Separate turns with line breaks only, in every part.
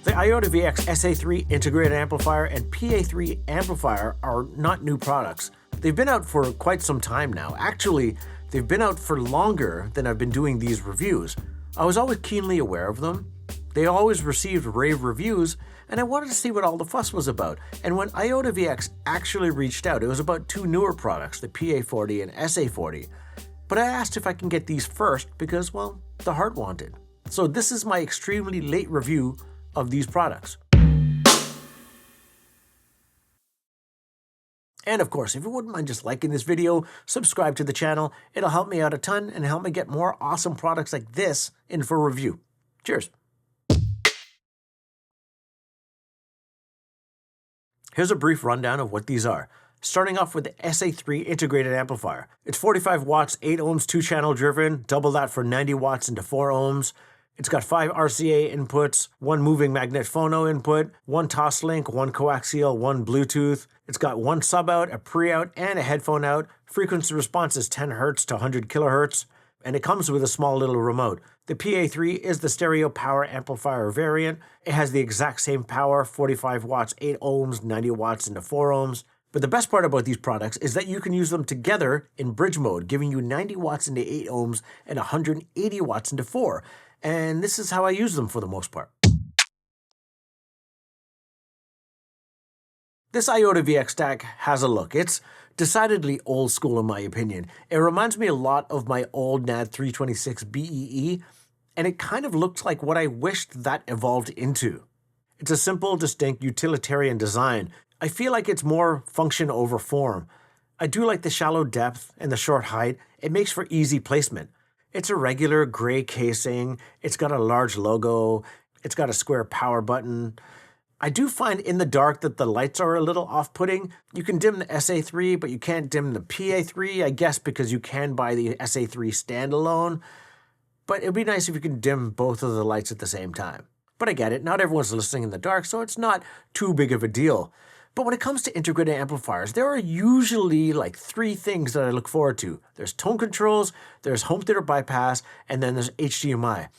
The IotaVX SA3 integrated amplifier and PA3 amplifier are not new products. They've been out for quite some time now. Actually, they've been out for longer than I've been doing these reviews. I was always keenly aware of them. They always received rave reviews, and I wanted to see what all the fuss was about. And when IotaVX actually reached out, it was about two newer products, the PA40 and SA40. But I asked if I can get these first because, well, the heart wanted. So this is my extremely late review of these products. And of course, if you wouldn't mind just liking this video, subscribe to the channel. It'll help me out a ton and help me get more awesome products like this in for review. Cheers. Here's a brief rundown of what these are. Starting off with the SA3 integrated amplifier. It's 45 watts, 8 ohms, 2-channel driven, double that for 90 watts into 4 ohms. It's got 5 RCA inputs, 1 moving magnet phono input, 1 Toslink, 1 coaxial, 1 Bluetooth. It's got 1 sub-out, a pre-out, and a headphone out. Frequency response is 10 Hz to 100 kHz, and it comes with a small little remote. The PA3 is the stereo power amplifier variant. It has the exact same power, 45 watts, 8 ohms, 90 watts into 4 ohms. But the best part about these products is that you can use them together in bridge mode, giving you 90 watts into 8 ohms and 180 watts into 4. And this is how I use them for the most part. This IotaVX stack has a look. It's decidedly old school in my opinion. It reminds me a lot of my old NAD 326 BEE, and it kind of looks like what I wished that evolved into. It's a simple, distinct, utilitarian design. I feel like it's more function over form. I do like the shallow depth and the short height. It makes for easy placement. It's a regular gray casing, it's got a large logo, it's got a square power button. I do find in the dark that the lights are a little off-putting. You can dim the SA3, but you can't dim the PA3, I guess because you can buy the SA3 standalone. But it'd be nice if you can dim both of the lights at the same time. But I get it, not everyone's listening in the dark, so it's not too big of a deal. But when it comes to integrated amplifiers, there are usually like 3 things that I look forward to. There's tone controls, there's home theater bypass, and then there's HDMI.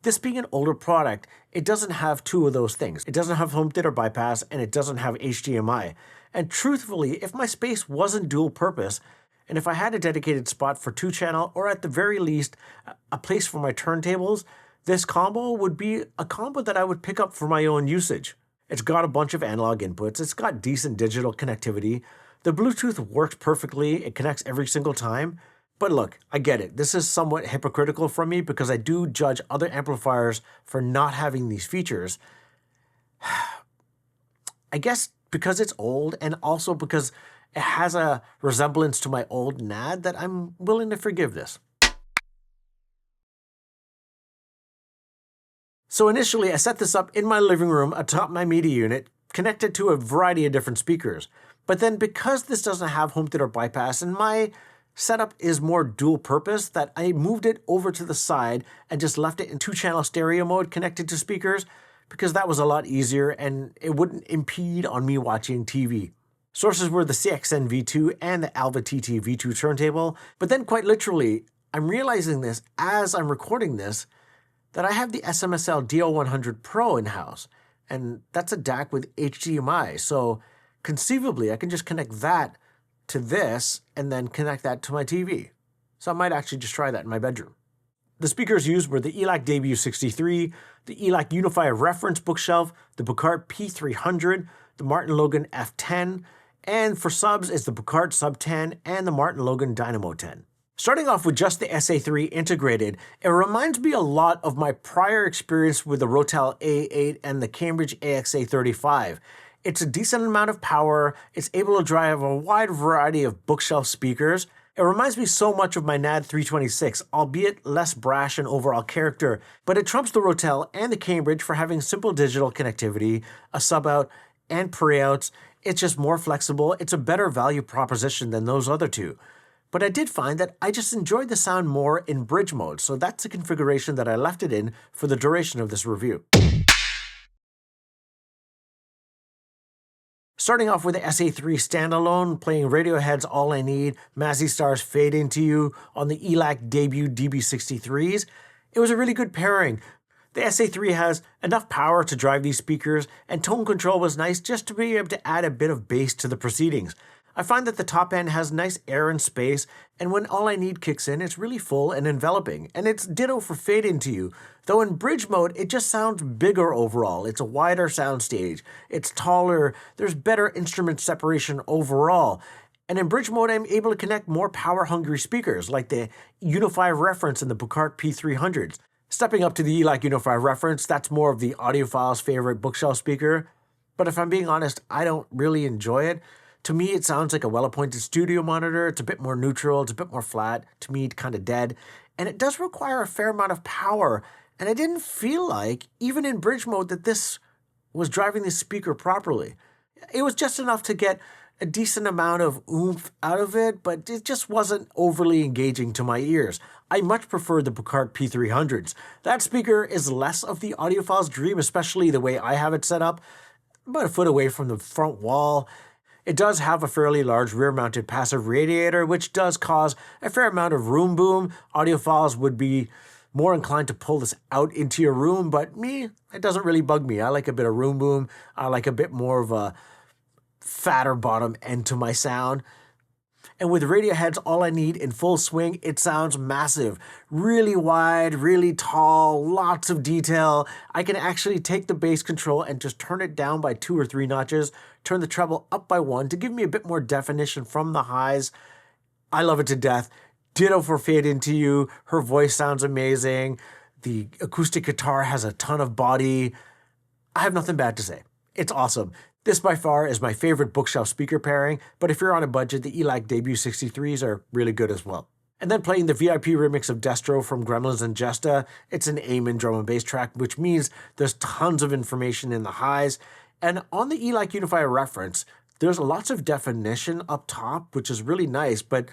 This being an older product, it doesn't have 2 of those things. It doesn't have home theater bypass, and it doesn't have HDMI. And truthfully, if my space wasn't dual purpose, and if I had a dedicated spot for 2-channel, or at the very least, a place for my turntables, this combo would be a combo that I would pick up for my own usage. It's got a bunch of analog inputs, it's got decent digital connectivity, the Bluetooth works perfectly, it connects every single time. But look, I get it, this is somewhat hypocritical from me because I do judge other amplifiers for not having these features. I guess because it's old and also because it has a resemblance to my old NAD that I'm willing to forgive this. So initially, I set this up in my living room atop my media unit, connected to a variety of different speakers. But then because this doesn't have home theater bypass and my setup is more dual purpose, that I moved it over to the side and just left it in 2-channel stereo mode connected to speakers because that was a lot easier and it wouldn't impede on me watching TV. Sources were the CXN V2 and the Alva TT V2 turntable, but then quite literally, I'm realizing this as I'm recording this, that I have the SMSL DO100 Pro in-house, and that's a DAC with HDMI, so conceivably I can just connect that to this and then connect that to my TV. So I might actually just try that in my bedroom. The speakers used were the ELAC Debut 63, the ELAC Unifier Reference Bookshelf, the Buchardt P300, the Martin Logan F10, and for subs it's the Buchardt Sub 10 and the Martin Logan Dynamo 10. Starting off with just the SA3 integrated, it reminds me a lot of my prior experience with the Rotel A8 and the Cambridge AXA35. It's a decent amount of power, it's able to drive a wide variety of bookshelf speakers. It reminds me so much of my NAD 326, albeit less brash in overall character, but it trumps the Rotel and the Cambridge for having simple digital connectivity, a sub-out, and pre-outs. It's just more flexible, it's a better value proposition than those other two. But I did find that I just enjoyed the sound more in bridge mode, so that's the configuration that I left it in for the duration of this review. Starting off with the SA3 standalone, playing Radiohead's All I Need, Mazzy Star's Fade Into You on the ELAC Debut DB63s, it was a really good pairing. The SA3 has enough power to drive these speakers, and tone control was nice just to be able to add a bit of bass to the proceedings. I find that the top end has nice air and space, and when All I Need kicks in, it's really full and enveloping, and it's ditto for Fade Into You, though in bridge mode, it just sounds bigger overall. It's a wider soundstage, it's taller, there's better instrument separation overall. And in bridge mode, I'm able to connect more power-hungry speakers, like the Unify reference in the Buchardt P300s. Stepping up to the ELAC Unify reference, that's more of the audiophile's favorite bookshelf speaker. But if I'm being honest, I don't really enjoy it. To me, it sounds like a well-appointed studio monitor. It's a bit more neutral, it's a bit more flat. To me, it's kind of dead. And it does require a fair amount of power. And I didn't feel like, even in bridge mode, that this was driving the speaker properly. It was just enough to get a decent amount of oomph out of it, but it just wasn't overly engaging to my ears. I much prefer the Buchardt P300s. That speaker is less of the audiophile's dream, especially the way I have it set up, about a foot away from the front wall. It does have a fairly large rear-mounted passive radiator, which does cause a fair amount of room boom. Audiophiles would be more inclined to pull this out into your room, but me, it doesn't really bug me. I like a bit of room boom. I like a bit more of a fatter bottom end to my sound. And with Radiohead's All I Need in full swing, it sounds massive. Really wide, really tall, lots of detail. I can actually take the bass control and just turn it down by 2 or 3 notches, turn the treble up by 1 to give me a bit more definition from the highs. I love it to death. Ditto for Fade Into You. Her voice sounds amazing. The acoustic guitar has a ton of body. I have nothing bad to say. It's awesome. This by far is my favorite bookshelf speaker pairing, but if you're on a budget, the ELAC Debut 63s are really good as well. And then playing the VIP remix of Destro from Gremlins and Jesta, it's an Amen drum and bass track, which means there's tons of information in the highs. And on the ELAC Unify reference, there's lots of definition up top, which is really nice, but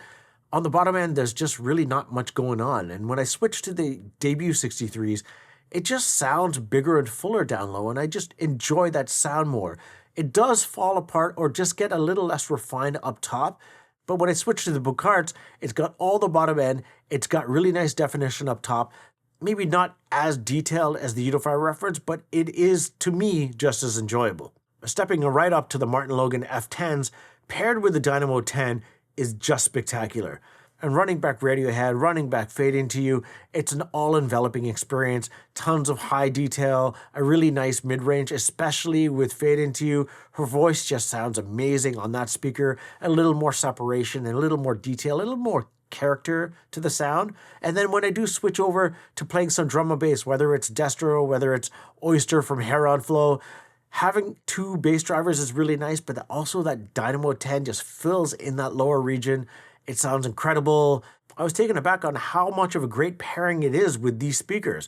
on the bottom end, there's just really not much going on. And when I switch to the Debut 63s, it just sounds bigger and fuller down low, and I just enjoy that sound more. It does fall apart or just get a little less refined up top, but when I switch to the Buchardt, it's got all the bottom end, it's got really nice definition up top, maybe not as detailed as the Unify reference, but it is, to me, just as enjoyable. Stepping right up to the Martin Logan F10s, paired with the Dynamo 10, is just spectacular. And running back Radiohead, running back Fade Into You, it's an all-enveloping experience, tons of high detail, a really nice mid-range, especially with Fade Into You. Her voice just sounds amazing on that speaker, a little more separation and a little more detail, a little more character to the sound. And then when I do switch over to playing some drum and bass, whether it's Destro, whether it's Oyster from Heron Flow, having 2 bass drivers is really nice, but also that Dynamo 10 just fills in that lower region. It sounds incredible. I was taken aback on how much of a great pairing it is with these speakers.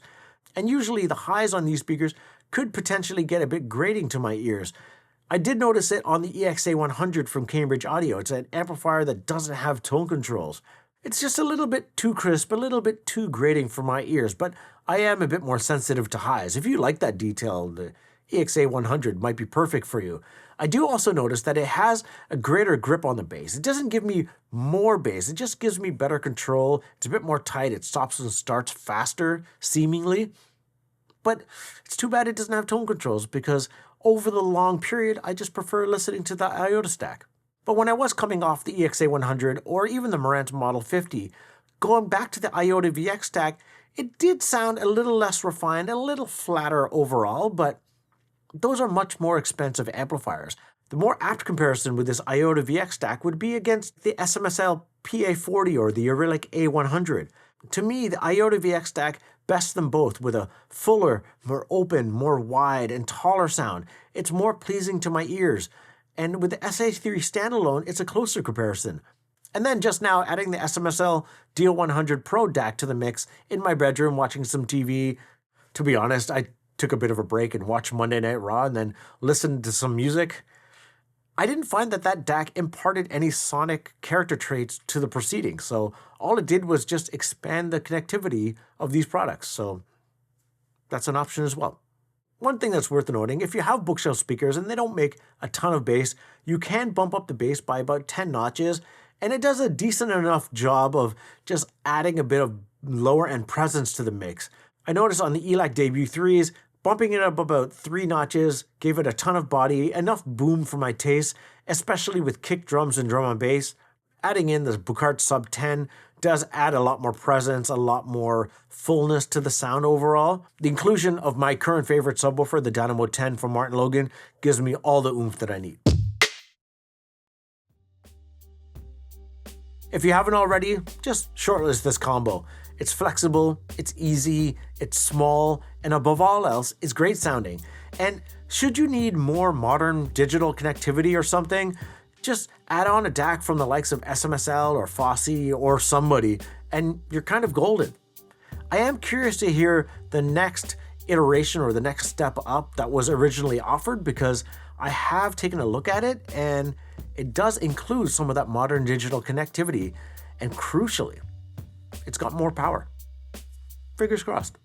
And usually the highs on these speakers could potentially get a bit grating to my ears. I did notice it on the EXA100 from Cambridge Audio. It's an amplifier that doesn't have tone controls. It's just a little bit too crisp, a little bit too grating for my ears, but I am a bit more sensitive to highs. If you like that detail, the EXA100 might be perfect for you. I do also notice that it has a greater grip on the bass. It doesn't give me more bass, it just gives me better control. It's a bit more tight, it stops and starts faster, seemingly. But it's too bad it doesn't have tone controls, because over the long period, I just prefer listening to the Iota stack. But when I was coming off the EXA100 or even the Marantz Model 50, going back to the IotaVX stack, it did sound a little less refined, a little flatter overall, but those are much more expensive amplifiers. The more apt comparison with this IotaVX stack would be against the SMSL PA3 or the Auralic A100. To me, the IotaVX stack bests them both with a fuller, more open, more wide, and taller sound. It's more pleasing to my ears. And with the SA3 standalone, it's a closer comparison. And then just now adding the SMSL DO100 Pro DAC to the mix in my bedroom watching some TV. To be honest, I took a bit of a break and watched Monday Night Raw and then listened to some music. I didn't find that DAC imparted any sonic character traits to the proceedings, so all it did was just expand the connectivity of these products, so that's an option as well. One thing that's worth noting, if you have bookshelf speakers and they don't make a ton of bass, you can bump up the bass by about 10 notches, and it does a decent enough job of just adding a bit of lower end presence to the mix. I noticed on the ELAC Debut 3s, bumping it up about 3 notches gave it a ton of body, enough boom for my taste, especially with kick drums and drum and bass. Adding in the Buchardt Sub 10 does add a lot more presence, a lot more fullness to the sound overall. The inclusion of my current favorite subwoofer, the Dynamo 10 from Martin Logan, gives me all the oomph that I need. If you haven't already, just shortlist this combo. It's flexible, it's easy, it's small, and above all else, it's great sounding. And should you need more modern digital connectivity or something, just add on a DAC from the likes of SMSL or Fosse or somebody, and you're kind of golden. I am curious to hear the next iteration or the next step up that was originally offered, because I have taken a look at it and it does include some of that modern digital connectivity, and crucially, it's got more power. Fingers crossed.